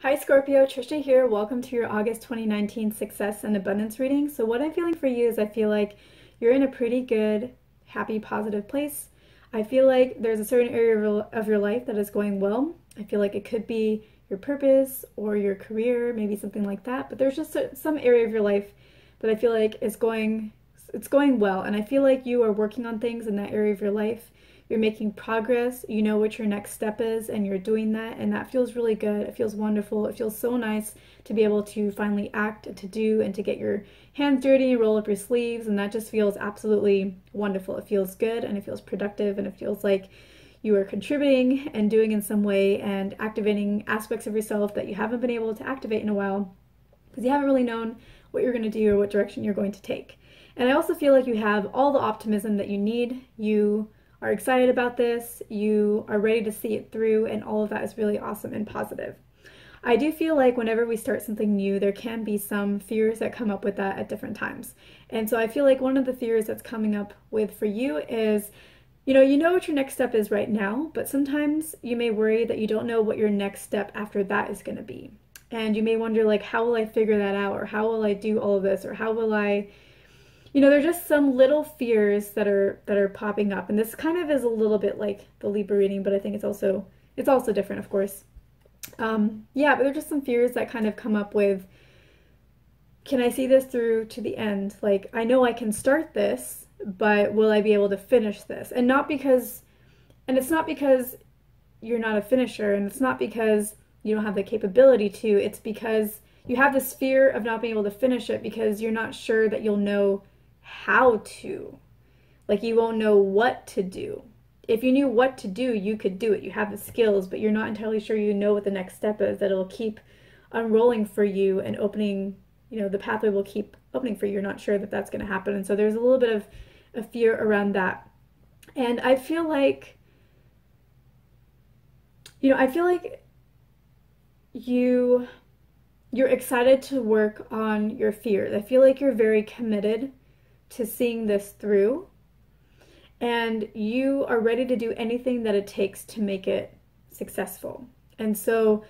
Hi Scorpio, Trisha here. Welcome to your August 2019 Success and Abundance reading. So what I'm feeling for you is I feel like you're in a pretty good, happy, positive place. I feel like there's a certain area of your life that is going well. I feel like it could be your purpose or your career, maybe something like that. But there's just some area of your life that I feel like it's going well. And I feel like you are working on things in that area of your life. You're making progress, you know what your next step is, and you're doing that, and that feels really good. It feels wonderful. It feels so nice to be able to finally act and to do and to get your hands dirty and roll up your sleeves, and that just feels absolutely wonderful. It feels good, and it feels productive, and it feels like you are contributing and doing in some way and activating aspects of yourself that you haven't been able to activate in a while because you haven't really known what you're going to do or what direction you're going to take. And I also feel like you have all the optimism that you need. You are excited about this, you are ready to see it through, and all of that is really awesome and positive. I do feel like whenever we start something new, there can be some fears that come up with that at different times. And so I feel like one of the fears that's coming up with for you is, you know what your next step is right now, but sometimes you may worry that you don't know what your next step after that is going to be. And you may wonder, like, how will I figure that out? Or how will I do all of this? Or how will I there's just some little fears that are popping up, and this kind of is a little bit like the Libra reading, but I think it's also different, of course. Yeah, but there's just some fears that kind of come up with, can I see this through to the end? Like, I know I can start this, but will I be able to finish this? And it's not because you're not a finisher, and it's not because you don't have the capability to, it's because you have this fear of not being able to finish it because you're not sure that you'll know how to. Like, you won't know what to do. If you knew what to do, you could do it. You have the skills, but you're not entirely sure you know what the next step is that'll keep unrolling for you and opening, the pathway will keep opening for you. You're not sure that that's going to happen. And so there's a little bit of a fear around that. And I feel like, you're excited to work on your fears. I feel like you're very committed to seeing this through, and you are ready to do anything that it takes to make it successful. And so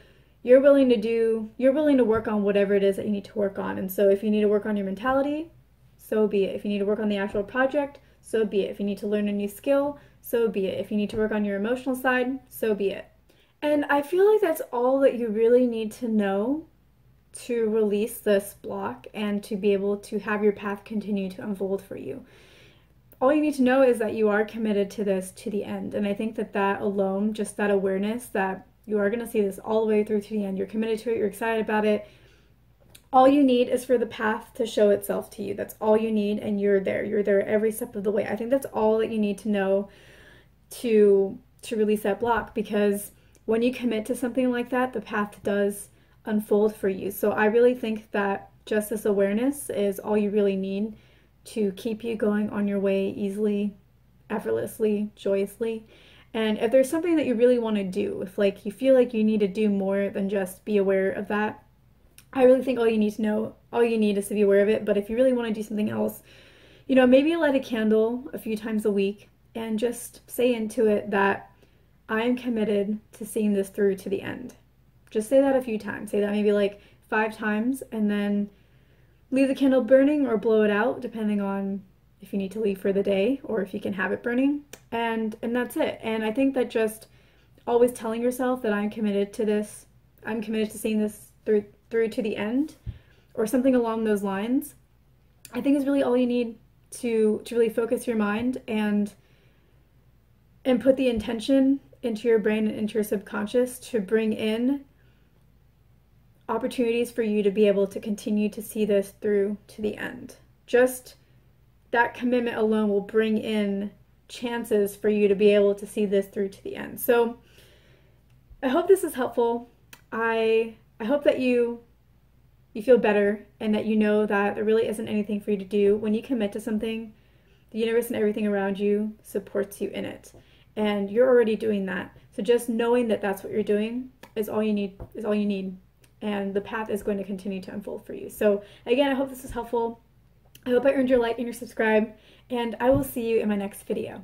you're willing to work on whatever it is that you need to work on. And so if you need to work on your mentality, so be it. If you need to work on the actual project, so be it. If you need to learn a new skill, so be it. If you need to work on your emotional side, so be it. And I feel like that's all that you really need to know to release this block and to be able to have your path continue to unfold for you. All you need to know is that you are committed to this to the end. And I think that alone, just that awareness that you are going to see this all the way through to the end, you're committed to it, you're excited about it. All you need is for the path to show itself to you. That's all you need, and you're there. You're there every step of the way. I think that's all that you need to know to release that block, because when you commit to something like that, the path does unfold for you. So I really think that just this awareness is all you really need to keep you going on your way easily, effortlessly, joyously. And if there's something that you really want to do, if like you feel like you need to do more than just be aware of that, I really think all you need is to be aware of it. But if you really want to do something else, maybe light a candle a few times a week and just say into it that I am committed to seeing this through to the end. Just say that a few times. Say that maybe like 5 times, and then leave the candle burning or blow it out, depending on if you need to leave for the day or if you can have it burning. And that's it. And I think that just always telling yourself that I'm committed to this, I'm committed to seeing this through to the end, or something along those lines, I think is really all you need to really focus your mind and put the intention into your brain and into your subconscious to bring in opportunities for you to be able to continue to see this through to the end. Just that commitment alone will bring in chances for you to be able to see this through to the end. So I hope this is helpful. I hope that you feel better, and that you know that there really isn't anything for you to do. When you commit to something, the universe and everything around you supports you in it. And you're already doing that. So just knowing that that's what you're doing is all you need. And the path is going to continue to unfold for you. So again, I hope this is helpful. I hope I earned your like and your subscribe, and I will see you in my next video.